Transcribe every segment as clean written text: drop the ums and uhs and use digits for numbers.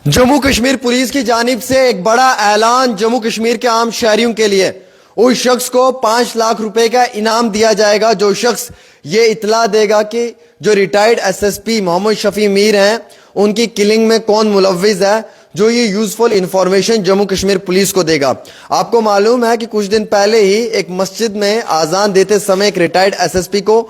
Jammu Kashmir police की जानिब से एक बड़ा ऐलान जम्मू कश्मीर के आम शहरियों के लिए। उस शख्स को 5 लाख रुपए का इनाम दिया जाएगा जो शख्स ये इतला देगा कि जो रिटायर्ड एसएसपी मोहम्मद शफी मीर हैं उनकी किलिंग में कौन मुलव्विज है, जो ये useful information Jammu Kashmir police को देगा। आपको मालूम है कि कुछ दिन पहले ही एक मस्जिद में आजान देते समय एक रिटायर्ड एसएसपी को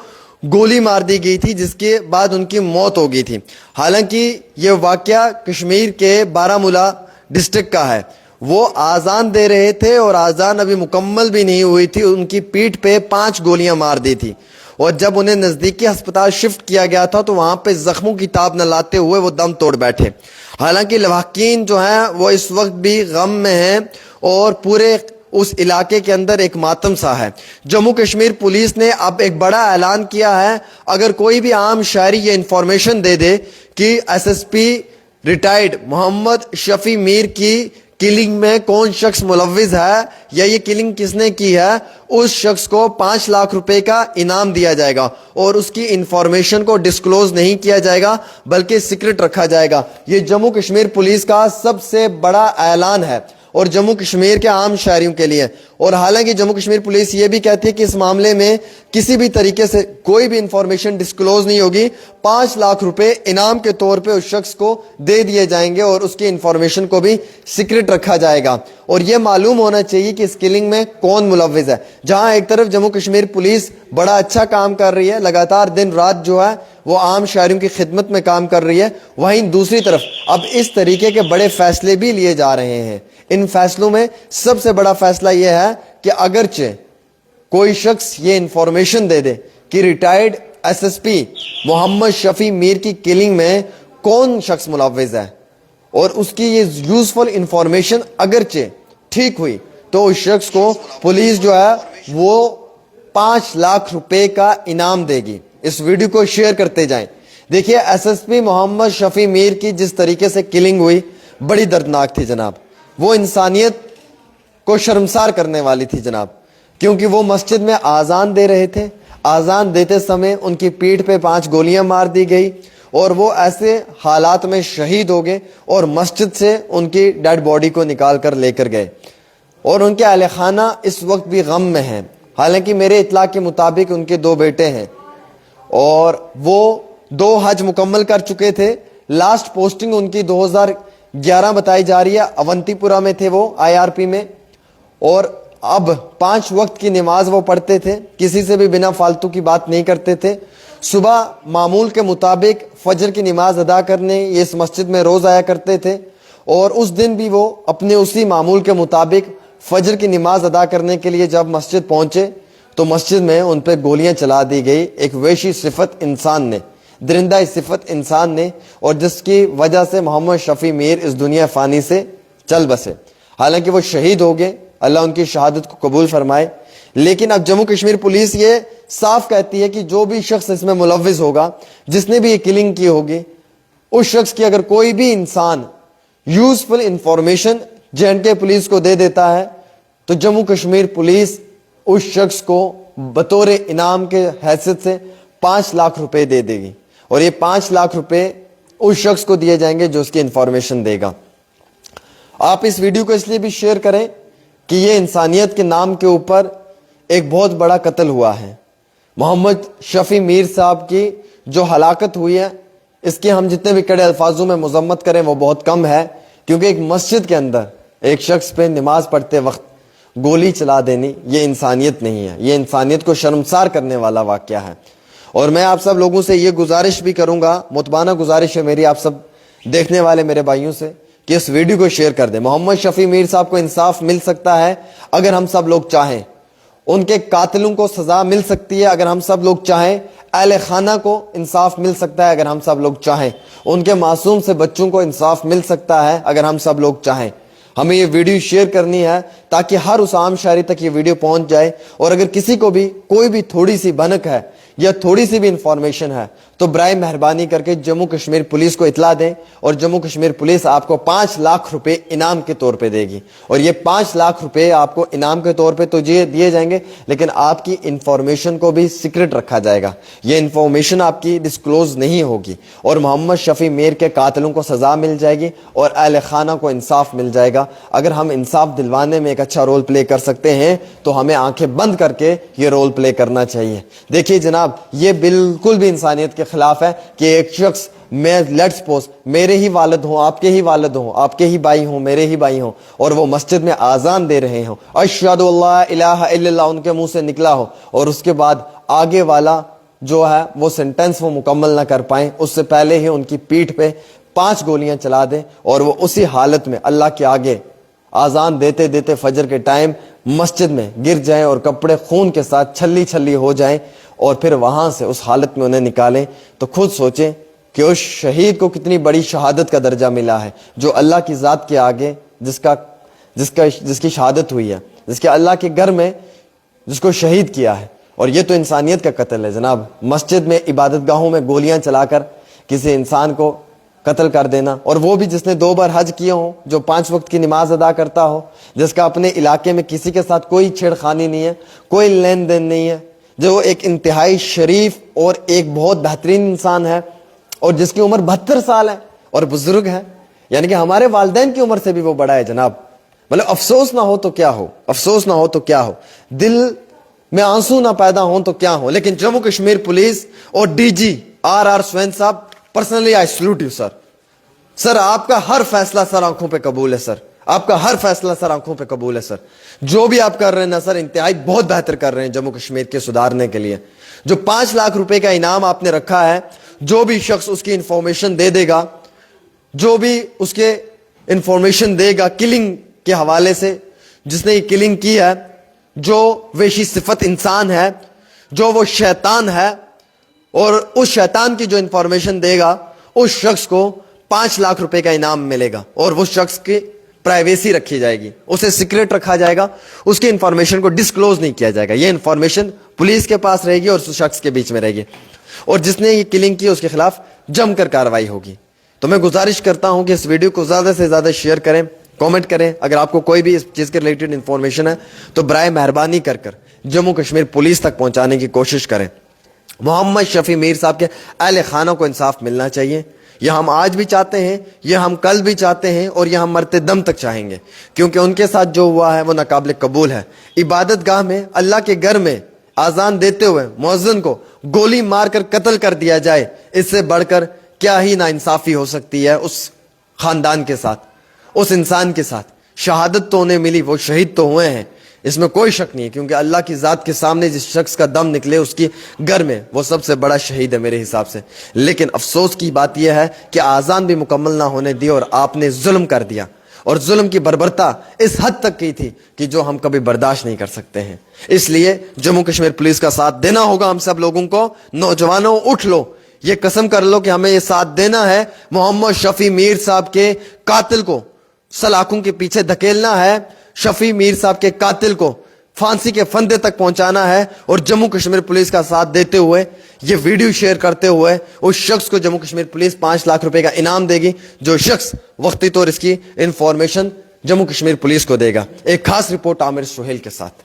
गोली मार दी गई थी, जिसके बाद उनकी मौत हो गई थी। हालांकि ये वाकया कश्मीर के बारामूला डिस्ट्रिक्ट का है। वो आजान दे रहे थे और आजान अभी मुकम्मल भी नहीं हुई थी, उनकी पीठ पे 5 गोलियां मार दी थी और जब उन्हें नजदीकी अस्पताल शिफ्ट किया गया था तो वहां पे जख्मों की ताब न लाते हुए वो दम तोड़ बैठे। हालांकि लवाहकीन जो हैं वो इस वक्त भी गम में हैं और पूरे उस इलाके के अंदर एक मातम सा है। जम्मू कश्मीर पुलिस ने अब एक बड़ा ऐलान किया है, अगर कोई भी आम शहरी ये इंफॉर्मेशन दे दे कि एसएसपी रिटायर्ड मोहम्मद शफी मीर की किलिंग में कौन शख्स मुलव्विज है या ये किलिंग किसने की है, उस शख्स को 5 लाख रुपए का इनाम दिया जाएगा और उसकी इंफॉर्मेशन को डिस्क्लोज नहीं किया जाएगा बल्कि सीक्रेट रखा जाएगा। ये जम्मू कश्मीर पुलिस का सबसे बड़ा ऐलान है और जम्मू कश्मीर के आम शहरियों के लिए। और हालांकि जम्मू कश्मीर पुलिस ये भी कहती है कि इस मामले में किसी भी तरीके से कोई भी इंफॉर्मेशन डिस्क्लोज नहीं होगी। 5 लाख रुपए इनाम के तौर पे उस शख्स को दे दिए जाएंगे और उसकी इंफॉर्मेशन को भी सीक्रेट रखा जाएगा और यह मालूम होना चाहिए कि इस किलिंग में कौन मुलव्विज है। जहां एक तरफ जम्मू कश्मीर पुलिस बड़ा अच्छा काम कर रही है, लगातार दिन रात जो है वो आम शहरियों की खिदमत में काम कर रही है, वहीं दूसरी तरफ अब इस तरीके के बड़े फैसले भी लिए जा रहे हैं। इन फैसलों में सबसे बड़ा फैसला यह है कि अगरचे कोई शख्स ये इंफॉर्मेशन दे दे कि रिटायर्ड एसएसपी मोहम्मद शफी मीर की किलिंग में कौन शख्स मुलव्विज है और उसकी ये यूजफुल इंफॉर्मेशन अगरचे ठीक हुई तो उस शख्स को पुलिस जो है वो 5 लाख रुपए का इनाम देगी। इस वीडियो को शेयर करते जाएं। देखिए, एसएसपी मोहम्मद शफी मीर की जिस तरीके से किलिंग हुई बड़ी दर्दनाक थी जनाब। वो इंसानियत को शर्मसार करने वाली थी जनाब, क्योंकि वो मस्जिद में आजान दे रहे थे। आजान देते समय उनकी पीठ पे 5 गोलियां मार दी गई और वो ऐसे हालात में शहीद हो गए और मस्जिद से उनकी डेड बॉडी को निकाल कर लेकर गए और उनके अहले खाना इस वक्त भी गम में हैं। हालांकि मेरे इत्तला के मुताबिक उनके 2 बेटे हैं और वो 2 हज मुकम्मल कर चुके थे। लास्ट पोस्टिंग उनकी 2011 बताई जा रही है। अवंतीपुरा में थे वो आईआरपी में और अब 5 वक्त की नमाज वो पढ़ते थे, किसी से भी बिना फालतू की बात नहीं करते थे। सुबह मामूल के मुताबिक फजर की नमाज अदा करने ये इस मस्जिद में रोज आया करते थे और उस दिन भी वो अपने उसी मामूल के मुताबिक फजर की नमाज अदा करने के लिए जब मस्जिद पहुंचे तो मस्जिद में उन पर गोलियां चला दी गई एक वहशी सिफत इंसान ने, दरिंदा सिफत इंसान ने, और जिसकी वजह से मोहम्मद शफी मीर इस दुनिया फानी से चल बसे। हालांकि वो शहीद हो गए, अल्लाह उनकी शहादत को कबूल फरमाए। लेकिन अब जम्मू कश्मीर पुलिस ये साफ कहती है कि जो भी शख्स इसमें मुलव्विज होगा, जिसने भी ये किलिंग की होगी, उस शख्स की अगर कोई भी इंसान यूजफुल इंफॉर्मेशन जेएंडके पुलिस को दे देता है तो जम्मू कश्मीर पुलिस उस शख्स को बतौर इनाम के हैसियत से 5 लाख रुपए दे देगी और ये 5 लाख रुपए उस शख्स को दिए जाएंगे जो उसकी इंफॉर्मेशन देगा। आप इस वीडियो को इसलिए भी शेयर करें कि ये इंसानियत के नाम के ऊपर एक बहुत बड़ा कत्ल हुआ है। मोहम्मद शफी मीर साहब की जो हलाकत हुई है, इसकी हम जितने भी कड़े अल्फाजों में मजम्मत करें वो बहुत कम है, क्योंकि एक मस्जिद के अंदर एक शख्स पे नमाज पढ़ते वक्त गोली चला देनी ये इंसानियत नहीं है, ये इंसानियत को शर्मसार करने वाला वाकया है। और मैं आप सब लोगों से ये गुजारिश भी करूंगा, मुतबाना गुजारिश है मेरी आप सब देखने वाले मेरे भाइयों से, कि इस वीडियो को शेयर कर दें। मोहम्मद शफी मीर साहब को इंसाफ मिल सकता है अगर हम सब लोग चाहें, उनके कातिलों को सजा मिल सकती है अगर हम सब लोग चाहें, अहले खाना को इंसाफ मिल सकता है अगर हम सब लोग चाहें, उनके मासूम से बच्चों को इंसाफ मिल सकता है अगर हम सब लोग चाहें। हमें ये वीडियो शेयर करनी है ताकि हर उस आम शहरी तक ये वीडियो पहुंच जाए और अगर किसी को भी कोई भी थोड़ी सी भनक है یا تھوڑی سی بھی انفارمیشن ہے تو برائے مہربانی کر کے جموں کشمیر پولیس کو اطلاع دیں, اور جموں کشمیر پولیس آپ کو 5 لاکھ روپے انعام کے طور پہ دے گی. اور یہ 5 لاکھ روپے آپ کو انعام کے طور پہ تو دیے جائیں گے, لیکن آپ کی انفارمیشن کو بھی سیکرٹ رکھا جائے گا. یہ انفارمیشن آپ کی ڈسکلوز نہیں ہوگی, اور محمد شفیع میر کے قاتلوں کو سزا مل جائے گی, اور اہل خانہ کو انصاف مل جائے گا. اگر ہم انصاف دلوانے میں ایک اچھا رول پلے کر سکتے ہیں تو ہمیں آنکھیں بند کر کے یہ رول پلے کرنا چاہیے. دیکھیے جناب, یہ بالکل بھی انسانیت کے خلاف ہے کہ ایک شخص, میں لیٹس سپوز میرے ہی والد ہوں, آپ کے ہی والد ہوں, آپ کے ہی بھائی ہوں, میرے ہی بھائی ہوں, اور وہ مسجد میں اذان دے رہے ہوں, اشہد اللہ الہ الا اللہ ان کے منہ سے نکلا ہو, اور اس کے بعد آگے والا جو ہے وہ سینٹنس وہ مکمل نہ کر پائیں, اس سے پہلے ہی ان کی پیٹھ پہ 5 گولیاں چلا دیں, اور وہ اسی حالت میں اللہ کے آگے آزان دیتے دیتے فجر کے ٹائم مسجد میں گر جائیں اور کپڑے خون کے ساتھ چھلی چھلی ہو جائیں, اور پھر وہاں سے اس حالت میں انہیں نکالیں, تو خود سوچیں کہ اس شہید کو کتنی بڑی شہادت کا درجہ ملا ہے, جو اللہ کی ذات کے آگے جس کی شہادت ہوئی ہے, جس کے اللہ کے گھر میں جس کو شہید کیا ہے. اور یہ تو انسانیت کا قتل ہے جناب. مسجد میں عبادت گاہوں میں گولیاں چلا کر کسی انسان کو قتل کر دینا, اور وہ بھی جس نے 2 بار حج کیے ہوں, جو 5 وقت کی نماز ادا کرتا ہو, جس کا اپنے علاقے میں کسی کے ساتھ کوئی چھیڑخانی نہیں ہے, کوئی لین دین نہیں ہے, جو ایک انتہائی شریف اور ایک بہت بہترین انسان ہے, اور جس کی عمر 72 سال ہے اور بزرگ ہے, یعنی کہ ہمارے والدین کی عمر سے بھی وہ بڑا ہے جناب. مطلب افسوس نہ ہو تو کیا ہو, افسوس نہ ہو تو کیا ہو, دل میں آنسو نہ پیدا ہوں تو کیا ہو. لیکن جموں کشمیر پولیس اور ڈی جی آر سوین صاحب, personally I salute you sir. Sir آپ کا ہر فیصلہ سر آنکھوں پہ قبول ہے سر, آپ کا ہر فیصلہ سر آنکھوں پہ قبول ہے سر. جو بھی آپ کر رہے ہیں نا سر, انتہائی بہت بہتر کر رہے ہیں جموں کشمیر کے سدھارنے کے لیے. جو 5 لاکھ روپے کا انعام آپ نے رکھا ہے, جو بھی شخص اس کی انفارمیشن دے دے گا, جو بھی اس کے انفارمیشن دے گا کلنگ کے حوالے سے, جس نے یہ کلنگ کی ہے, جو وحشی صفت انسان ہے, جو وہ شیطان ہے, اور اس شیطان کی جو انفارمیشن دے گا اس شخص کو 5 لاکھ روپے کا انعام ملے گا, اور وہ شخص کی پرائیویسی رکھی جائے گی, اسے سیکریٹ رکھا جائے گا, اس کی انفارمیشن کو ڈسکلوز نہیں کیا جائے گا. یہ انفارمیشن پولیس کے پاس رہے گی اور اس شخص کے بیچ میں رہے گی, اور جس نے یہ کلنگ کی اس کے خلاف جم کر کارروائی ہوگی. تو میں گزارش کرتا ہوں کہ اس ویڈیو کو زیادہ سے زیادہ شیئر کریں, کامنٹ کریں. اگر آپ کو کوئی بھی اس چیز کے ریلیٹڈ انفارمیشن ہے تو برائے مہربانی کر جموں کشمیر پولیس تک پہنچانے کی کوشش کریں. محمد شفیع میر صاحب کے اہل خانہ کو انصاف ملنا چاہیے. یہ ہم آج بھی چاہتے ہیں, یہ ہم کل بھی چاہتے ہیں, اور یہ ہم مرتے دم تک چاہیں گے, کیونکہ ان کے ساتھ جو ہوا ہے وہ ناقابل قبول ہے. عبادت گاہ میں, اللہ کے گھر میں آزان دیتے ہوئے مؤذن کو گولی مار کر قتل کر دیا جائے, اس سے بڑھ کر کیا ہی ناانصافی ہو سکتی ہے اس خاندان کے ساتھ, اس انسان کے ساتھ. شہادت تو انہیں ملی, وہ شہید تو ہوئے ہیں, اس میں کوئی شک نہیں ہے, کیونکہ اللہ کی ذات کے سامنے جس شخص کا دم نکلے اس کی گھر میں, وہ سب سے بڑا شہید ہے میرے حساب سے. لیکن افسوس کی بات یہ ہے کہ آزان بھی مکمل نہ ہونے دی, اور آپ نے ظلم کر دیا, اور ظلم کی بربرتا اس حد تک کی تھی کہ جو ہم کبھی برداشت نہیں کر سکتے ہیں. اس لیے جموں کشمیر پولیس کا ساتھ دینا ہوگا ہم سب لوگوں کو. نوجوانوں اٹھ لو, یہ قسم کر لو کہ ہمیں یہ ساتھ دینا ہے. محمد شفیع میر صاحب کے قاتل کو سلاخوں کے پیچھے دھکیلنا ہے, شفیع میر صاحب کے قاتل کو پھانسی کے پھندے تک پہنچانا ہے, اور جموں کشمیر پولیس کا ساتھ دیتے ہوئے, یہ ویڈیو شیئر کرتے ہوئے اس شخص کو جموں کشمیر پولیس 5 لاکھ روپے کا انعام دے گی, جو شخص وقتی طور اس کی انفارمیشن جموں کشمیر پولیس کو دے گا. ایک خاص رپورٹ عامر سہیل کے ساتھ.